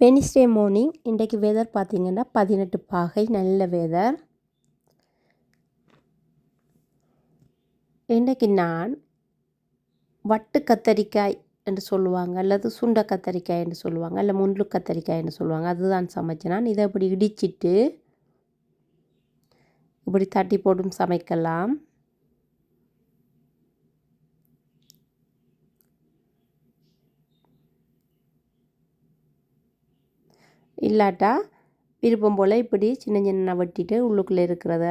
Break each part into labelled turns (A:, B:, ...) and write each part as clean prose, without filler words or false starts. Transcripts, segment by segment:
A: Wednesday morning இன்றைக்கு weather பார்த்திங்கன்னா 18 பாகை நல்ல வெதர். இன்றைக்கு நான் வட்டு கத்தரிக்காய் என்று சொல்லுவாங்க, அல்லது சுண்ட கத்தரிக்காய் என்று சொல்லுவாங்க, அல்ல முள்ளு கத்தரிக்காய் என்று சொல்லுவாங்க. அதுதான் சமைச்சேன். நான் இதை இப்படி இடிச்சிட்டு இப்படி தட்டி போட்டும் சமைக்கலாம். இல்லாட்டா விருப்பம் போல் இப்படி சின்ன சின்ன வெட்டிட்டு உள்ளுக்குள்ளே இருக்கிறத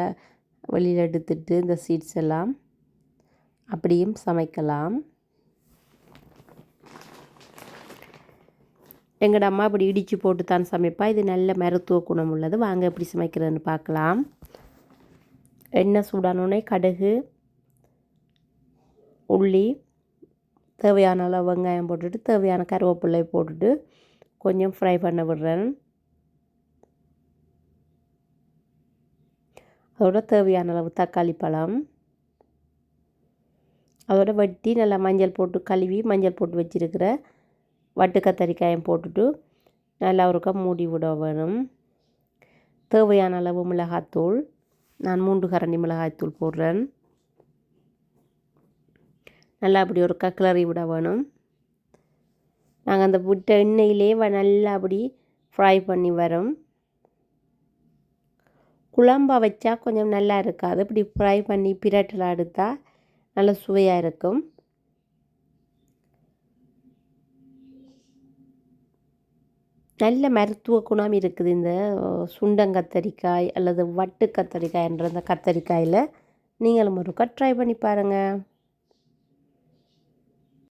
A: வெளியில் எடுத்துட்டு இந்த சீட்ஸ் எல்லாம் அப்படியும் சமைக்கலாம். எங்களோட அம்மா இப்படி இடித்து போட்டு தான் சமைப்பா. இது நல்ல மருத்துவ குணம் உள்ளது. வாங்க எப்படி சமைக்கிறதுன்னு பார்க்கலாம். எண்ணெய் சூடானோடனே கடுகு, உள்ளி, தேவையான அளவு வெங்காயம் போட்டுட்டு தேவையான கருவேப்பிலை போட்டுட்டு கொஞ்சம் ஃப்ரை பண்ண விடுறேன். அதோட தேவையான அளவு தக்காளி பழம், அதோட வெட்டி நல்லா மஞ்சள் போட்டு கழுவி மஞ்சள் போட்டு வச்சுருக்கிற வட்டு கத்தரிக்காயம் போட்டுட்டு நல்லா ஒருக்கா மூடி விட வேணும். தேவையான அளவு மிளகாத்தூள், நான் 3 கரண்டி மிளகாய்த்தூள் போடுறேன். நல்லா அப்படி ஒருக்கா கிளறி விட வேணும். நாங்கள் அந்த விட்ட எண்ணெயிலே நல்லா அப்படி ஃப்ரை பண்ணி வரோம். குழம்பா வச்சா கொஞ்சம் நல்லா இருக்காது. இப்படி ஃப்ரை பண்ணி பிரட்டலாக எடுத்தால் நல்ல சுவையாக இருக்கும். நல்ல மருத்துவ குணம் இருக்குது இந்த சுண்டங்கத்தரிக்காய் அல்லது வட்டு கத்தரிக்காய்ன்ற அந்த கத்தரிக்காயில். நீங்களும் ஒருக்கா ட்ரை பண்ணி பாருங்கள்.